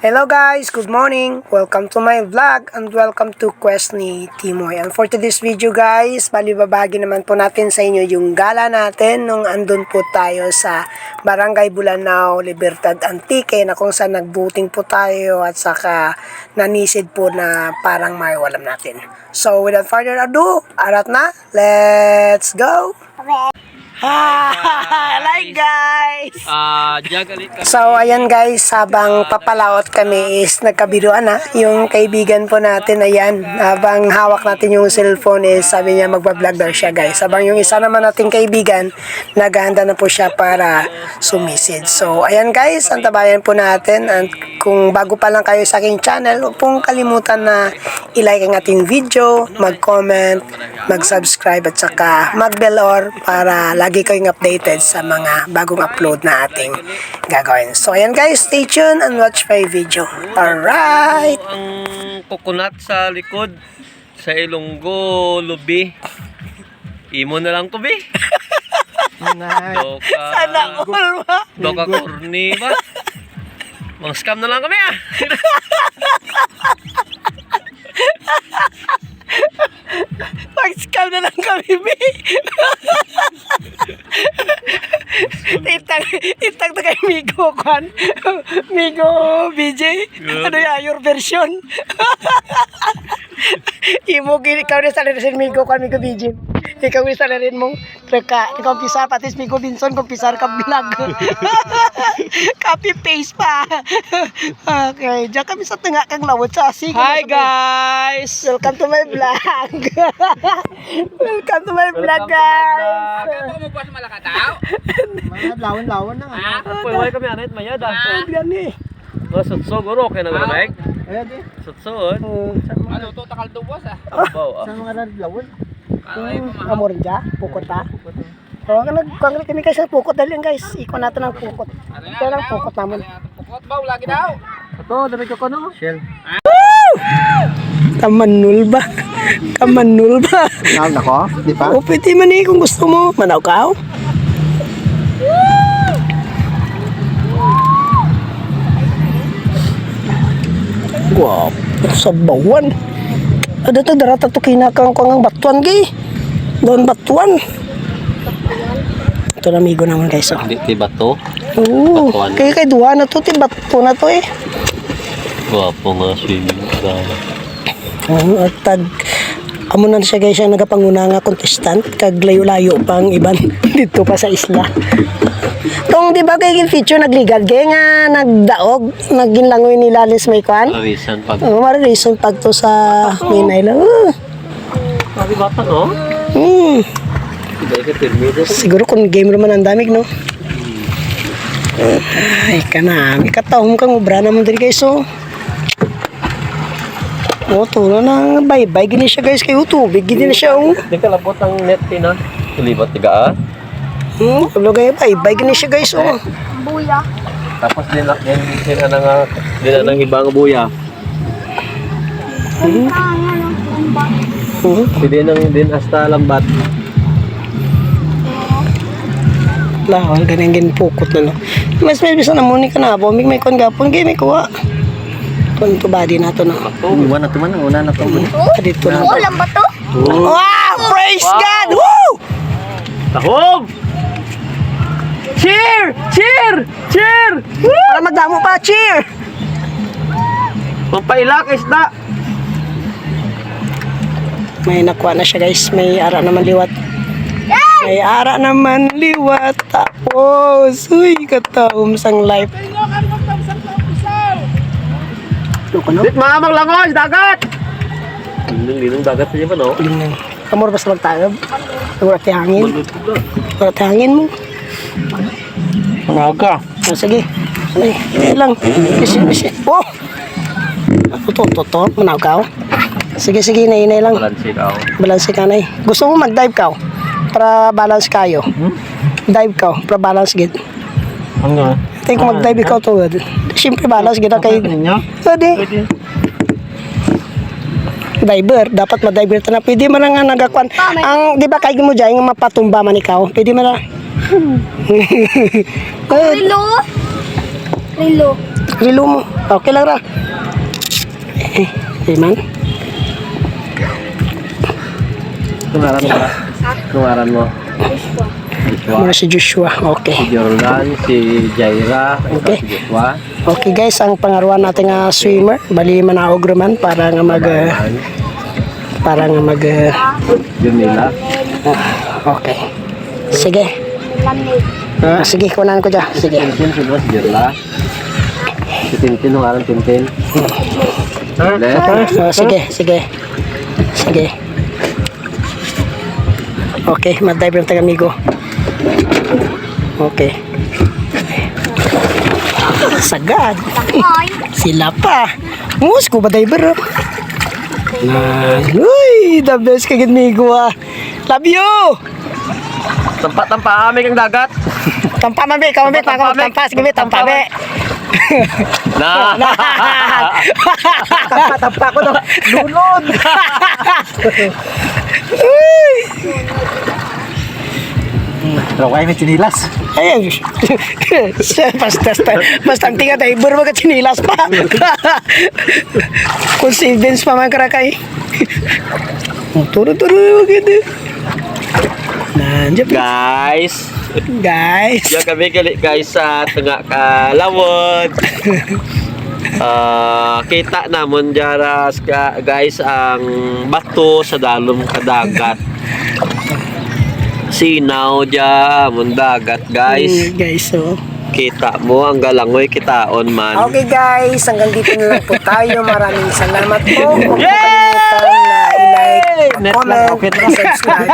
Hello guys, good morning. Welcome to my vlog and welcome to Quest ni Timoy. And for today's video guys, balibabagi naman po natin sa inyo yung gala natin nung andun po tayo sa Barangay Bulanao, Libertad Antique na kung saan nagbuting po tayo at saka nanisid po na parang mariwalam natin. So without further ado, arat na, let's go! Hi guys! So ayan guys, habang papalaot kami is nagkabiruan na yung kaibigan po natin, ayan, habang hawak natin yung cellphone is sabi niya magbablog daw siya guys, habang yung isa naman nating kaibigan naghahanda na po siya para sumisid. So ayan guys, antabayan po natin, and kung bago pa lang kayo sa aking channel, huwag pong kalimutan na i-like ang ating video, mag-comment, mag-subscribe at saka mag-bell or para lagi kayong updated sa mga bagong upload na ating gagawin. So ayan guys, stay tuned and watch my video. Alright! Ang coconut sa likod sa Ilonggo, Lubi. Imo na lang to, be. Sana all ba? Doka corny ba? Mga scam na lang kami Mag-scam na lang kami, be. Itag na kay Migo, Kwan. Migo, BJ. Ano yan, your version? Imo, ikaw rin sa rin Migo, Kwan, Migo, BJ. Ikaw rin sa rin mong ikaw pisar, patis Migo Binson, kung pisar ka vlog. Copy-paste pa. Okay, diyan kami sa tanga kang lawot sa asig. Hi guys! Welcome to my vlog. Welcome to my vlog, guys. Ano mo pa sa Malakataw? Mga lawan-lawan na nga. Pwede kami anit mayad Yan eh. Mga sutso, guro, okay na guro, Mike? Ayan eh. Sutso, Ano to takal duwas Abaw, Sa mga lawan. Ay, Amor dya, pukot ha. O, kami guys sa pukot dahil yan guys. Iko natin ang pukot. Ito lang pukot naman. Pukot ba? Lagi daw. Ito, dami ko no? Shell. Kamanul ba? Kamanul ba? Naon ako? Di pa? O, pwede man eh kung gusto mo. Manaw ka o. Wow, sa bawan. Ada to darata to kinakang kang batuan gay. Doon batuan. Ito na amigo naman guys. Oh. Hindi ba to? Oo. Batuan. Kay duwa na to, ti bato na to eh. Gwapo nga siya. At tag amo na siya guys ang nagapanguna nga contestant kag layo-layo pang iban dito pa sa isla. Tong di ba kay feature nagligad kay nga nagdaog naginlangoy ni Lalis may kwan. Reason pag... Reason pag to sa Minay lang. Sabi bata, no? Siguro kung game naman ang damig, no? Ay, kanami. Katahom kang ubra naman din guys, oh. Oh, tulo na bye-bye. Gini siya guys, kayo tubig. Gini na siya, oh. Hindi ka labot ang net, tina. Ilibat tiga, Kablo kayo, bye-bye. Gini siya guys, oh. Buya. Tapos din na ng ibang buya. Din hasta lambat. Lahol, ganyan pukot na, no? Mas may bisa na muni ka na po. May kon gapon, may kuha. Kung to body na to, no? Iwan na to man, una na to. Dito na. Ulam ba to? Wow! Praise God! Woo! Tahog! Cheer! Cheer! Cheer! Para madamo pa, cheer! Pampailak isda! May nakuha na siya guys, may ara naman liwat. May ara naman liwat. Tapos, uy, kataom sang life. Ito ka no? Dit mamang langos! Dagat! Linong dagat niya pa, no? Kamor basta magtagab. Wala tayo hangin. Wala tayo hangin mo. Pangaga! Oh, sige. Ay, lang. Bisi. Oh! Toto, manaw ka oh. Sige, nainay lang. Balansi ka, Balance ka na eh. Gusto mo mag-dive ka para balance kayo. Dive ka para balance gid. Hanggang? Tingin ko mag-dive ikaw to. Siyempre balance gid kay. Pwede. Diver, dapat ma-diver ta na. Pwede man nga nagakwan. Ang di ba kay mo diyan nga mapatumba man ikaw. Pwede man na. Rilo. rilo mo. Okay lang ra. Man. Tungaran mo. Tungaran mo. Muna si Joshua. Okay. Jordan, si Jaira, Okay. si Joshua. Okay guys, ang pangaruan natin nga swimmer, bali manaog raman para nga mag Yun nila. okay. Sige. Sige, kunan ko dyan. Sige. Tintin, si Boss Jirla. Si Tintin, tungaran Tintin. Sige, sige. Sige. Okay, mag-dive ng tagamigo. Okay. Sagad. Sila pa. Scuba diver. Uy, the best kagad migo ah. Love you! Tampa, amig ang dagat. Tampa mabe, kamabit, tampa, sige, tampa be. Na. Tampa ko daw. Lunod. Raway na chinilas. Ayan. Basta ang tinga tayo, buro ka chinilas pa. Confidence pa man karakay. Turo, gitu. Nandiyan pa. Guys, Guys. diyan kami gali guys sa tengah kalawod. Kita namon jaras guys ang bato sa dalom kadagat. Sinaw dya amon dagat guys. Guys, so. Kita mo ang galangoy kitaon man. Okay guys, hanggang dito na lang po tayo. Maraming salamat po. Huwag po kalimutan na i-like, comment, subscribe.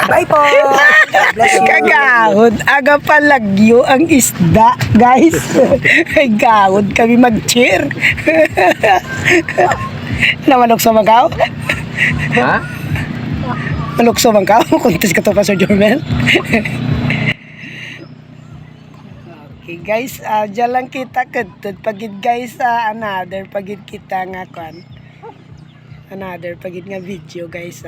Bye po. God bless you. Kagahod, aga palagyo ang isda, guys. Ay gahod kami mag-cheer. Namanok sa Macau? Ha? Manok sa Macau? Kuntis ka to pa Sir Jomel. Okay guys, dyan lang kita katut. Pagid guys, another pagid kita nga kwan. Another pagid nga video guys